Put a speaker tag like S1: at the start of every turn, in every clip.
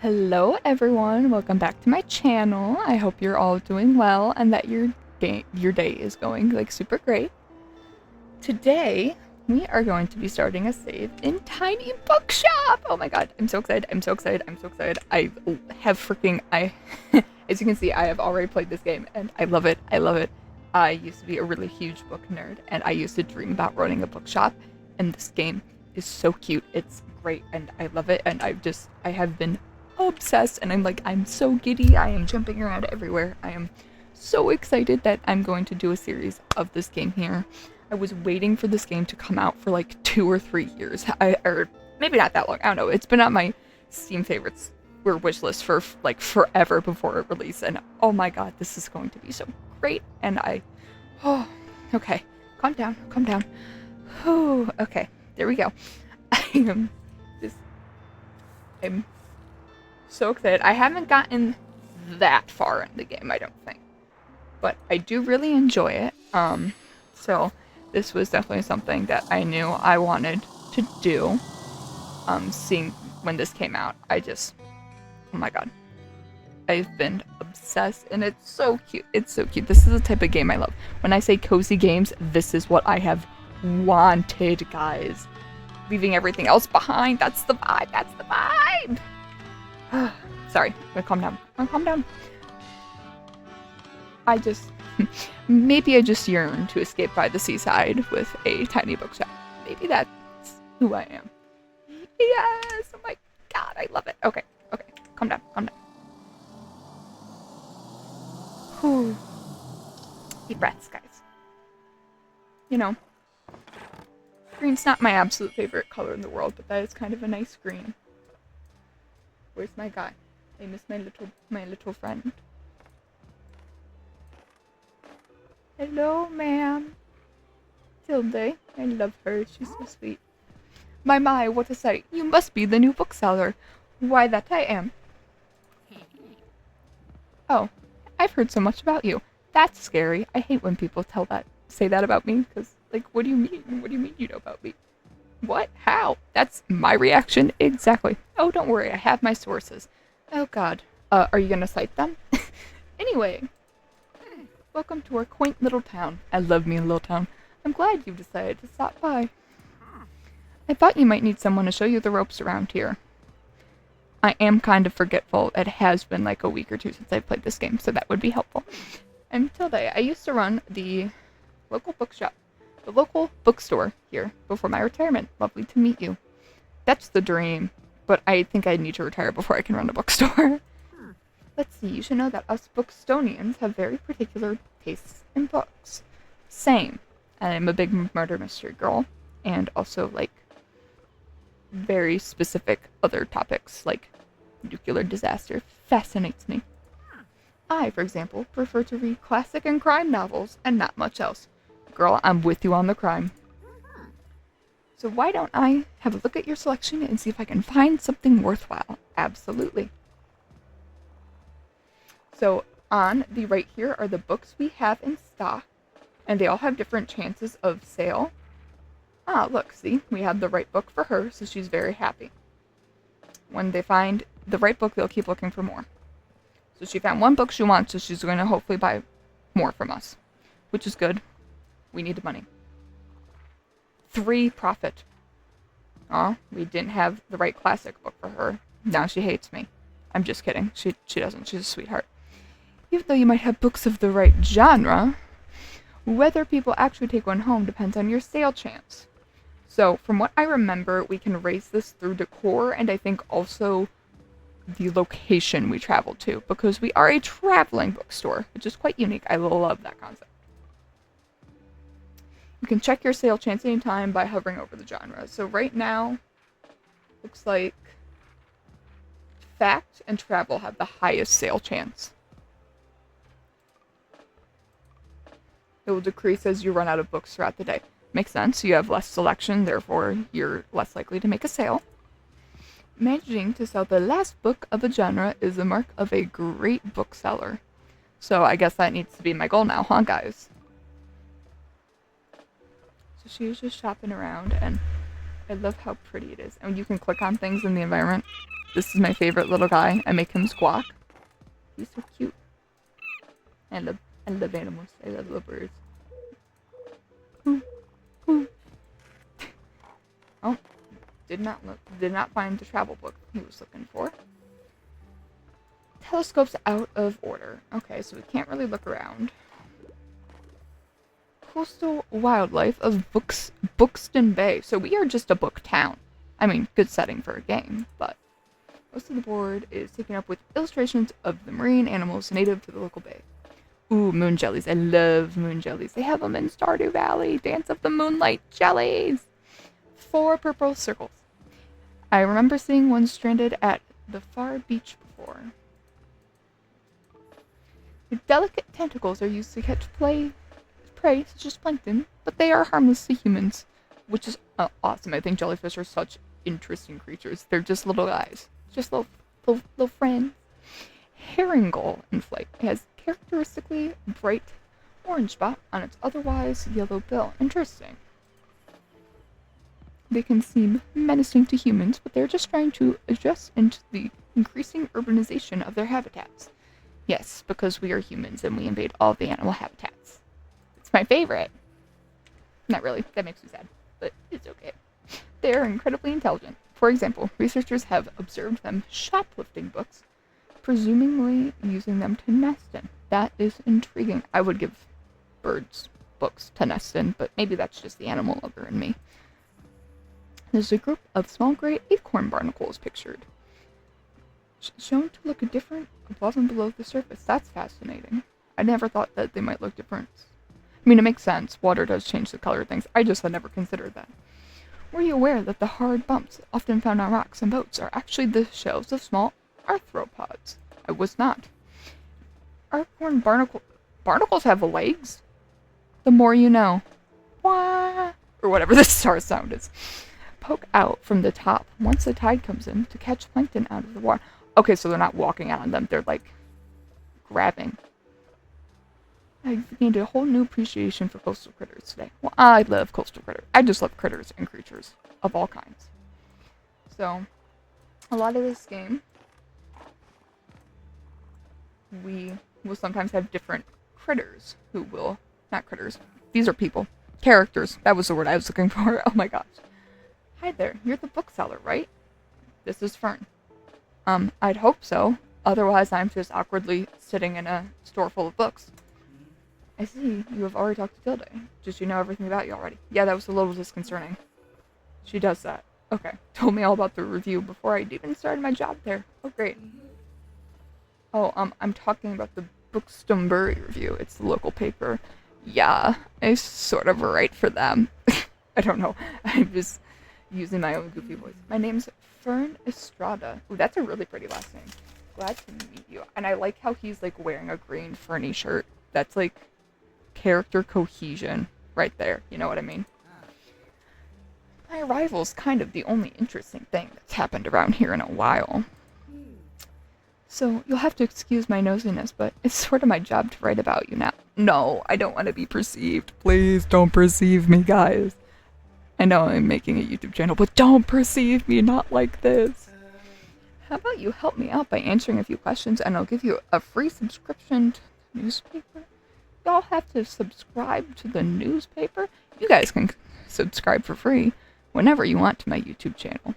S1: Hello everyone, welcome back to my channel. I hope you're all doing well and that your day is going like super great. Today, we are going to be starting a save in Tiny Bookshop! Oh my god, I'm so excited, I'm so excited, I'm so excited. I have freaking, as you can see, I have already played this game and I love it, I love it. I used to be a really huge book nerd and I used to dream about running a bookshop, and this game is so cute, it's great, and I love it, and I have been obsessed, and I'm so giddy. I am jumping around everywhere. I am so excited that I'm going to do a series of this game here. I was waiting for this game to come out for like 2 or 3 years, or maybe not that long. I don't know. It's been on my Steam favorites or wish list for like forever before it released, and oh my god, this is going to be so great. And okay, calm down, calm down. Oh, okay, there we go. I'm so excited. I haven't gotten that far in the game, I don't think, but I do really enjoy it. So this was definitely something that I knew I wanted to do. Seeing when this came out, oh my god, I've been obsessed, and it's so cute. It's so cute. This is the type of game I love. When I say cozy games, this is what I have wanted, guys. Leaving everything else behind. That's the vibe. That's the vibe. Sorry, I'm gonna calm down. I'm gonna calm down. Maybe I just yearn to escape by the seaside with a tiny bookshop. Maybe that's who I am. Yes! Oh my god, I love it. Okay, calm down, calm down. Whew. Deep breaths, guys. You know, green's not my absolute favorite color in the world, but that is kind of a nice green. Where's my guy? I miss my little friend. Hello, ma'am. Tilde. I love her. She's so sweet. My, what a sight. You must be the new bookseller. Why, that I am. Oh, I've heard so much about you. That's scary. I hate when people say that about me, because, like, what do you mean? What do you mean you know about me? What? How? That's my reaction. Exactly. Oh, don't worry. I have my sources. Oh, God. Are you gonna cite them? Anyway. Welcome to our quaint little town. I love me a little town. I'm glad you've decided to stop by. I thought you might need someone to show you the ropes around here. I am kind of forgetful. It has been like a week or two since I've played this game, so that would be helpful. I'm Tilde. I used to run the local bookshop. The local bookstore here before my retirement. Lovely to meet you. That's the dream, but I think I need to retire before I can run a bookstore. Let's see, you should know that us Bookstonians have very particular tastes in books. Same. I'm a big murder mystery girl, and also, like, very specific other topics, like nuclear disaster, fascinates me. I, for example, prefer to read classic and crime novels, and not much else. Girl, I'm with you on the crime. So why don't I have a look at your selection and see if I can find something worthwhile? Absolutely. So on the right here are the books we have in stock, and they all have different chances of sale. Ah, look, see, we have the right book for her, so she's very happy. When they find the right book, they'll keep looking for more. So she found one book she wants, so she's going to hopefully buy more from us, which is good. We need the money. 3 profit. Aw, we didn't have the right classic book for her. Now she hates me. I'm just kidding. She doesn't. She's a sweetheart. Even though you might have books of the right genre, whether people actually take one home depends on your sale chance. So, from what I remember, we can raise this through decor, and I think also the location we travel to, because we are a traveling bookstore, which is quite unique. I love that concept. You can check your sale chance anytime by hovering over the genre. So right now, looks like fact and travel have the highest sale chance. It will decrease as you run out of books throughout the day. Makes sense. You have less selection, therefore you're less likely to make a sale. Managing to sell the last book of a genre is the mark of a great bookseller. So I guess that needs to be my goal now, huh, guys? So she was just shopping around, and I love how pretty it is. And you can click on things in the environment. This is my favorite little guy. I make him squawk. He's so cute. I love animals. I love little birds. Ooh, ooh. Oh, did not find the travel book he was looking for. Telescope's out of order. Okay, so we can't really look around. Coastal wildlife of Bookston Bay. So we are just a book town. I mean, good setting for a game, but most of the board is taken up with illustrations of the marine animals native to the local bay. Ooh, moon jellies. I love moon jellies. They have them in Stardew Valley. Dance of the Moonlight jellies. 4 purple circles. I remember seeing one stranded at the far beach before. The delicate tentacles are used to catch prey such as plankton, but they are harmless to humans, which is awesome. I think jellyfish are such interesting creatures. They're just little guys. Just little friends. Herring gull in flight. It has characteristically bright orange spot on its otherwise yellow bill. Interesting. They can seem menacing to humans, but they're just trying to adjust into the increasing urbanization of their habitats. Yes, because we are humans and we invade all the animal habitats. It's my favorite. Not really. That makes me sad, but it's okay. They are incredibly intelligent. For example, researchers have observed them shoplifting books, presumably using them to nest in. That is intriguing. I would give birds books to nest in, but maybe that's just the animal lover in me. There's a group of small gray acorn barnacles pictured, shown to look different above and below the surface. That's fascinating. I never thought that they might look different. I mean, it makes sense. Water does change the color of things. I just had never considered that. Were you aware that the hard bumps often found on rocks and boats are actually the shells of small arthropods? I was not. Acorn barnacles have legs? The more you know. Wah! Or whatever the star sound is. Poke out from the top once the tide comes in to catch plankton out of the water. Okay, so they're not walking on them. They're like grabbing. I've gained a whole new appreciation for coastal critters today. Well, I love coastal critters. I just love critters and creatures of all kinds. So, a lot of this game, we will sometimes have different critters who will, not critters, these are people. Characters, that was the word I was looking for. Oh my gosh. Hi there, you're the bookseller, right? This is Fern. I'd hope so. Otherwise, I'm just awkwardly sitting in a store full of books. I see you have already talked to Tilde. Does she know everything about you already? Yeah, that was a little disconcerting. She does that. Okay. Told me all about the review before I'd even started my job there. Oh, great. Oh, I'm talking about the Bookstonbury review. It's the local paper. Yeah, I sort of write for them. I don't know. I'm just using my own goofy voice. My name's Fern Estrada. Ooh, that's a really pretty last name. Glad to meet you. And I like how he's like wearing a green Fernie shirt. That's like character cohesion right there. You know what I mean? My arrival's kind of the only interesting thing that's happened around here in a while. So you'll have to excuse my nosiness, but it's sort of my job to write about you now. No, I don't want to be perceived. Please don't perceive me, guys. I know I'm making a YouTube channel, but don't perceive me not like this. How about you help me out by answering a few questions and I'll give you a free subscription to the newspaper? Y'all have to subscribe to the newspaper? You guys can subscribe for free whenever you want to my YouTube channel.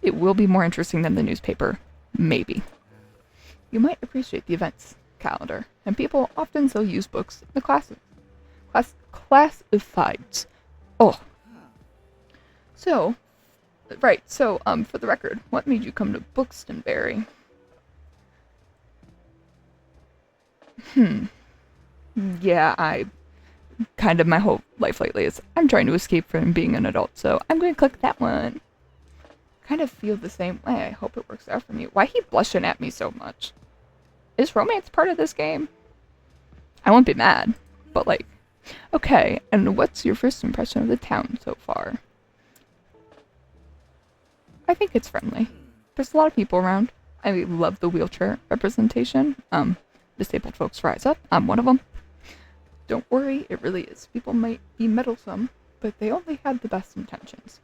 S1: It will be more interesting than the newspaper. Maybe. You might appreciate the events calendar, and people often still use books in the classifieds. Oh. So, right, so, for the record, what made you come to Bookstonbury? Yeah, my whole life lately is, I'm trying to escape from being an adult, so I'm going to click that one. Kind of feel the same way. I hope it works out for me. Why he blushing at me so much? Is romance part of this game? I won't be mad, but like, okay, and what's your first impression of the town so far? I think it's friendly. There's a lot of people around. I love the wheelchair representation. Disabled folks rise up. I'm one of them. Don't worry, it really is. People might be meddlesome, but they only have the best intentions.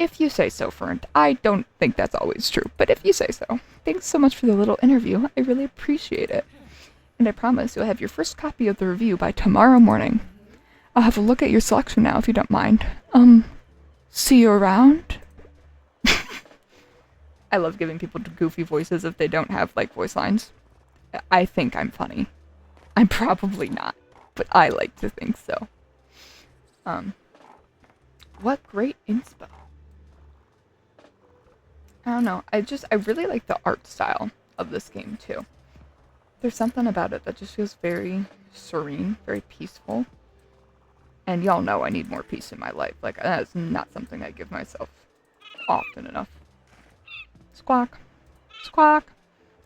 S1: If you say so, Fern. I don't think that's always true, but if you say so. Thanks so much for the little interview. I really appreciate it. And I promise you'll have your first copy of the review by tomorrow morning. I'll have a look at your selection now if you don't mind. See you around? I love giving people goofy voices if they don't have, like, voice lines. I think I'm funny. I'm probably not, but I like to think so. What great inspo. I don't know. I really like the art style of this game, too. There's something about it that just feels very serene, very peaceful. And y'all know I need more peace in my life. Like, that's not something I give myself often enough. Squawk. Squawk.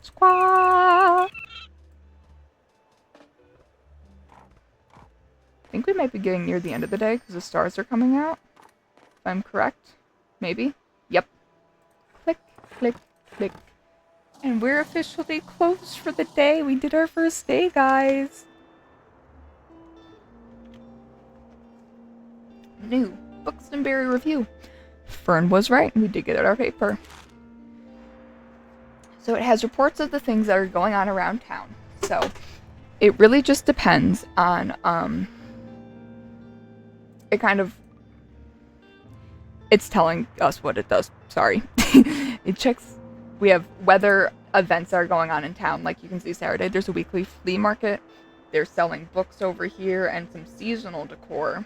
S1: Squawk. I think we might be getting near the end of the day because the stars are coming out. If I'm correct. Maybe. Yep. Click, click, click. And we're officially closed for the day. We did our first day, guys. New Bookstonberry review. Fern was right. We did get out our paper. So it has reports of the things that are going on around town. So it really just depends on, it's telling us what it does. Sorry. It checks, we have weather events that are going on in town. Like you can see Saturday, there's a weekly flea market. They're selling books over here and some seasonal decor.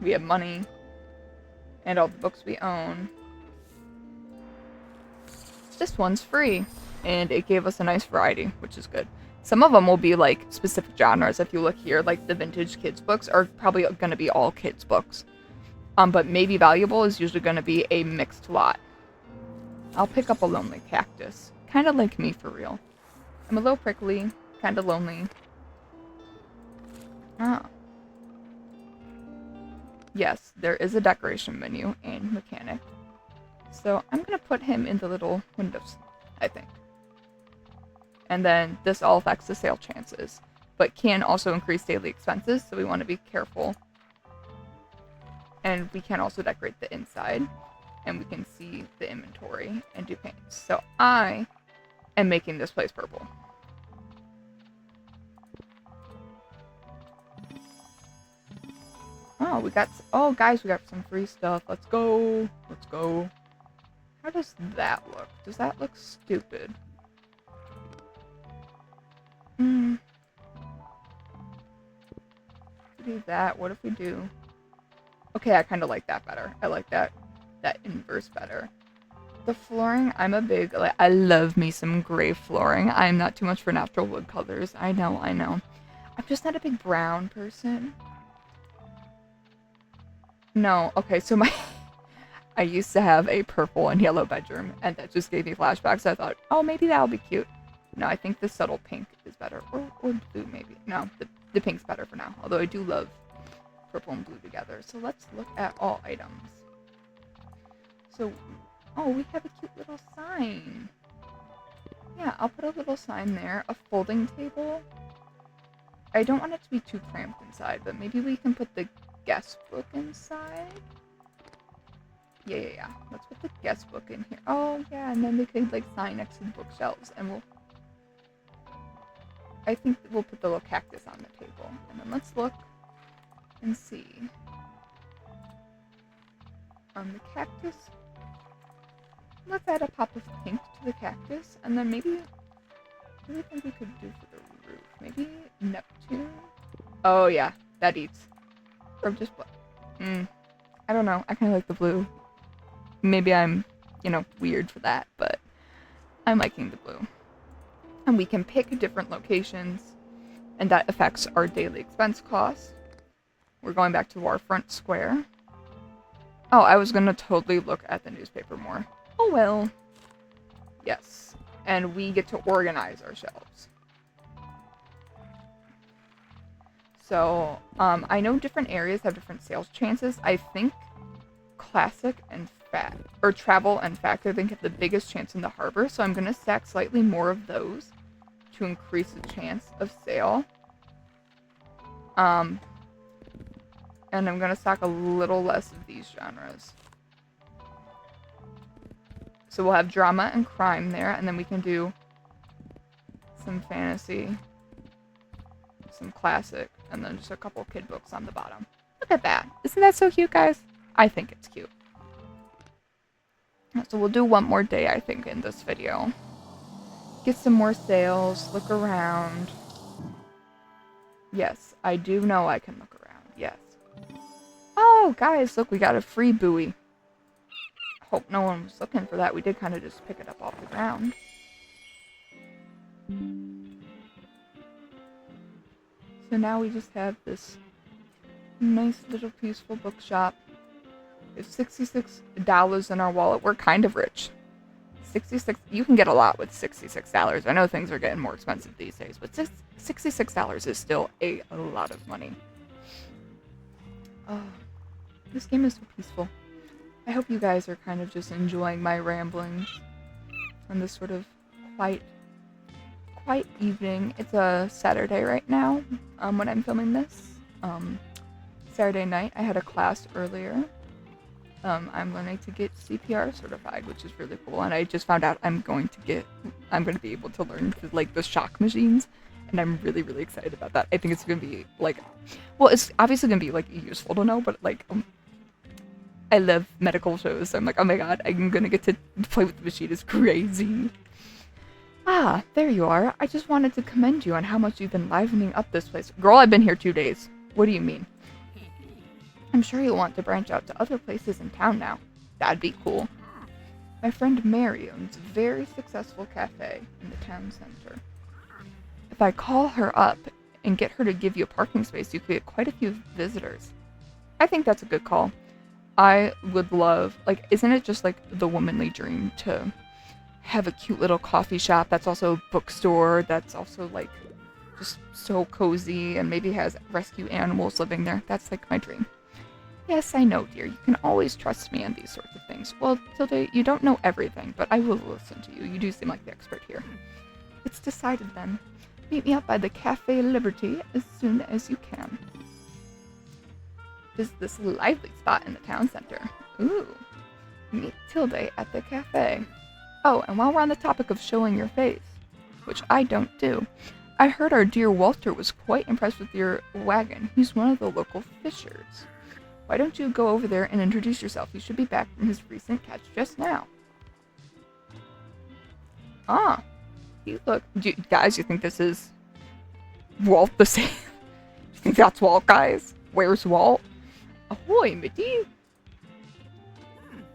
S1: We have money and all the books we own. This one's free, and it gave us a nice variety, which is good. Some of them will be like specific genres. If you look here, like the vintage kids books are probably going to be all kids books. But Maybe Valuable is usually going to be a mixed lot. I'll pick up a lonely cactus. Kind of like me, for real. I'm a little prickly, kind of lonely. Ah. Yes, there is a decoration menu and mechanic. So I'm going to put him in the little windows, I think. And then this all affects the sale chances, but can also increase daily expenses, so we want to be careful. And we can also decorate the inside, and we can see the inventory and do paints. So I am making this place purple. Oh, guys, we got some free stuff. Let's go. Let's go. How does that look? Does that look stupid? Do that. What if we do? Okay, I kind of like that better. I like that inverse better. The flooring, I'm a big, like, I love me some gray flooring. I'm not too much for natural wood colors. I know. I'm just not a big brown person. No, okay, so I used to have a purple and yellow bedroom, and that just gave me flashbacks. So I thought, oh, maybe that'll be cute. No, I think the subtle pink is better. Or blue, maybe. No, the pink's better for now. Although I do love purple and blue together. So let's look at all items. So, oh, we have a cute little sign. Yeah, I'll put a little sign there. A folding table. I don't want it to be too cramped inside, but maybe we can put the guest book inside. Yeah. Let's put the guest book in here. Oh, yeah, and then they could, like, sign next to the bookshelves, and I think we'll put the little cactus on the table. And then let's look and see. The cactus. Let's add a pop of pink to the cactus, and then maybe, what do you think we could do for the roof? Maybe Neptune? Oh, yeah, that eats. Or just black. I don't know. I kind of like the blue. Maybe I'm, weird for that, but I'm liking the blue. And we can pick different locations, and that affects our daily expense costs. We're going back to our front square. Oh, I was going to totally look at the newspaper more. Oh well. Yes. And we get to organize our shelves. So, I know different areas have different sales chances. I think classic and travel and factor, I think, have the biggest chance in the harbor. So I'm going to stack slightly more of those to increase the chance of sale. And I'm going to stack a little less of these genres. So we'll have drama and crime there, and then we can do some fantasy, some classic, and then just a couple kid books on the bottom. Look at that. Isn't that so cute, guys? I think it's cute. So we'll do one more day, I think, in this video. Get some more sales, look around. Yes, I do know I can look around. Yes. Oh, guys, look, we got a free buoy. Hope no one was looking for that. We did kind of just pick it up off the ground. So now we just have this nice little peaceful bookshop. We have $66 in our wallet. We're kind of rich. You can get a lot with $66. I know things are getting more expensive these days, but $66 is still a lot of money. Oh, this game is so peaceful. I hope you guys are kind of just enjoying my ramblings on this sort of quiet evening. It's a Saturday right now, when I'm filming this. Saturday night, I had a class earlier. I'm learning to get CPR certified, which is really cool, and I just found out I'm going to be able to learn the shock machines, and I'm really, really excited about that. I think it's going to be, well, it's obviously going to be, useful to know, but, I love medical shows, so I'm like, oh my god, I'm going to get to play with the machine. It's crazy. Ah, there you are. I just wanted to commend you on how much you've been livening up this place. Girl, I've been here 2 days. What do you mean? I'm sure you'll want to branch out to other places in town now. That'd be cool. My friend Mary owns a very successful cafe in the town center. If I call her up and get her to give you a parking space, you could get quite a few visitors. I think that's a good call. I would love, isn't it just the womanly dream to have a cute little coffee shop that's also a bookstore, that's also just so cozy and maybe has rescue animals living there? That's my dream. Yes, I know, dear. You can always trust me on these sorts of things. Well, Tilda, you don't know everything, but I will listen to you. You do seem like the expert here. It's decided then. Meet me up by the Cafe Liberty as soon as you can. Is this lively spot in the town center? Ooh. Meet Tilda at the cafe. Oh, and while we're on the topic of showing your face, which I don't do, I heard our dear Walter was quite impressed with your wagon. He's one of the local fishers. Why don't you go over there and introduce yourself? You should be back from his recent catch just now. Ah. Guys, you think this is Walt the same? You think that's Walt, guys? Where's Walt? Ahoy, Mitty!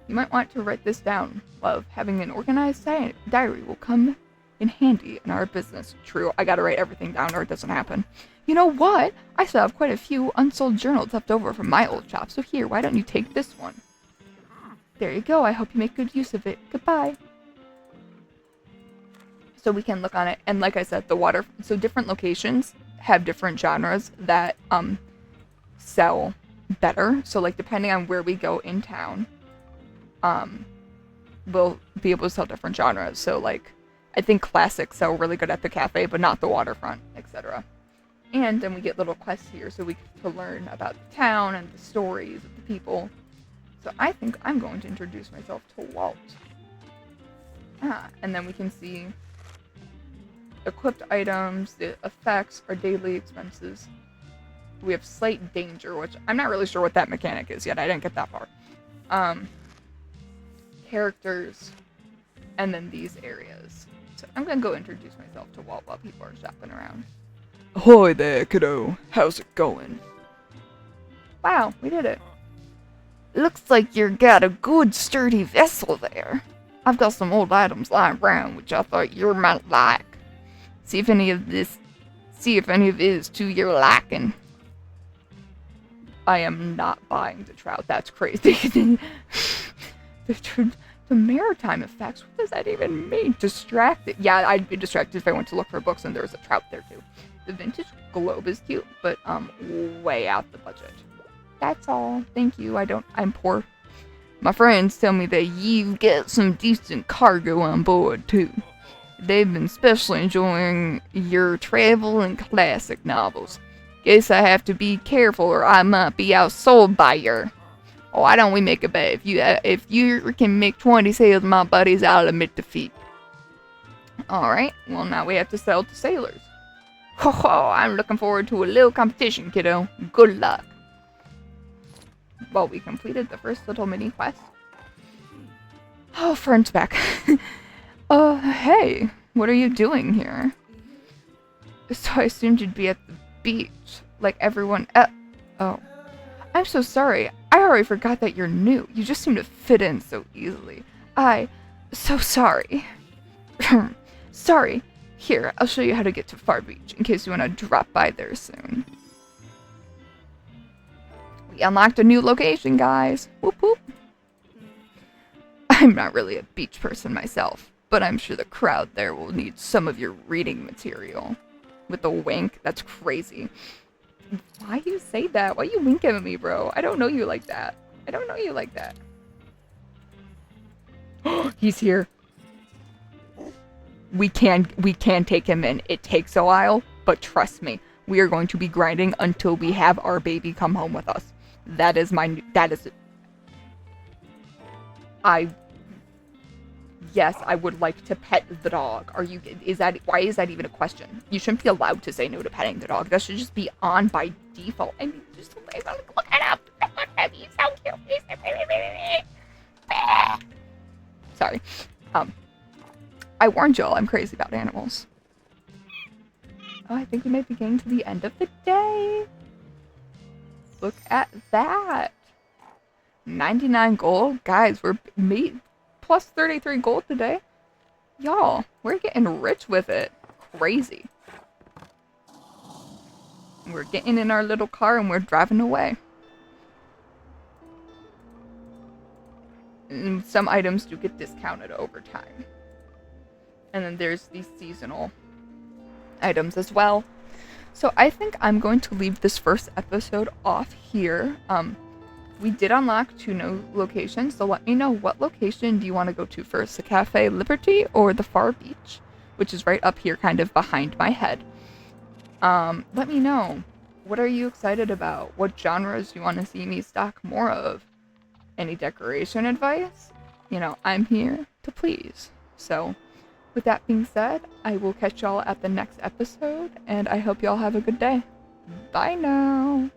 S1: You might want to write this down, love. Having an organized diary will come in handy in our business. True, I gotta write everything down or it doesn't happen. You know what? I still have quite a few unsold journals left over from my old shop, so here, why don't you take this one? There you go, I hope you make good use of it. Goodbye. So we can look on it, and like I said, so different locations have different genres that, sell better. So, depending on where we go in town, we'll be able to sell different genres. So, I think classics sell really good at the cafe, but not the waterfront, etc. And then we get little quests here, so we get to learn about the town and the stories of the people. So I think I'm going to introduce myself to Walt. And then we can see equipped items, the effects, our daily expenses. We have slight danger, which I'm not really sure what that mechanic is yet. I didn't get that far. Characters, and then these areas. So I'm gonna go introduce myself to Walt while people are shopping around. Ahoy there, kiddo. How's it going? Wow, we did it. Looks like you got a good sturdy vessel there. I've got some old items lying around which I thought you might like. See if any of it is to your liking. I am not buying the trout. That's crazy. The maritime effects. What does that even mean? Distracted. Yeah, I'd be distracted if I went to look for books and there was a trout there too. The vintage globe is cute, but way out the budget. That's all. Thank you. I'm poor. My friends tell me that you get some decent cargo on board too. They've been especially enjoying your travel and classic novels. Guess I have to be careful or I might be outsold by your... Why don't we make a bet? If you can make 20 sales, my buddies, I'll admit defeat. Alright, well now we have to sell to sailors. Ho ho, I'm looking forward to a little competition, kiddo. Good luck. Well, we completed the first little mini quest. Oh, Fern's back. Hey, what are you doing here? So I assumed you'd be at the beach, like everyone else. Oh. I'm so sorry. I already forgot that you're new. You just seem to fit in so easily. So sorry. Sorry. Here, I'll show you how to get to Far Beach, in case you want to drop by there soon. We unlocked a new location, guys. Whoop whoop. I'm not really a beach person myself, but I'm sure the crowd there will need some of your reading material. With a wink, that's crazy. Why you say that? Why you winking at me, bro? I don't know you like that. I don't know you like that. He's here. We can take him in. It takes a while, but trust me, we are going to be grinding until we have our baby come home with us. Yes, I would like to pet the dog. Why is that even a question? You shouldn't be allowed to say no to petting the dog. That should just be on by default. I mean, just look at him. Look at him. He's so cute. Sorry. I warned y'all, I'm crazy about animals. Oh, I think we might be getting to the end of the day. Look at that. 99 gold. Guys, we're plus 33 gold today. Y'all, we're getting rich with it. Crazy. We're getting in our little car and we're driving away. And some items do get discounted over time. And then there's these seasonal items as well. So I think I'm going to leave this first episode off here. We did unlock 2 new locations, so let me know, what location do you want to go to first? The Cafe Liberty or the Far Beach, which is right up here kind of behind my head. Let me know. What are you excited about? What genres do you want to see me stock more of? Any decoration advice? You know, I'm here to please. So, with that being said, I will catch y'all at the next episode, and I hope y'all have a good day. Bye now!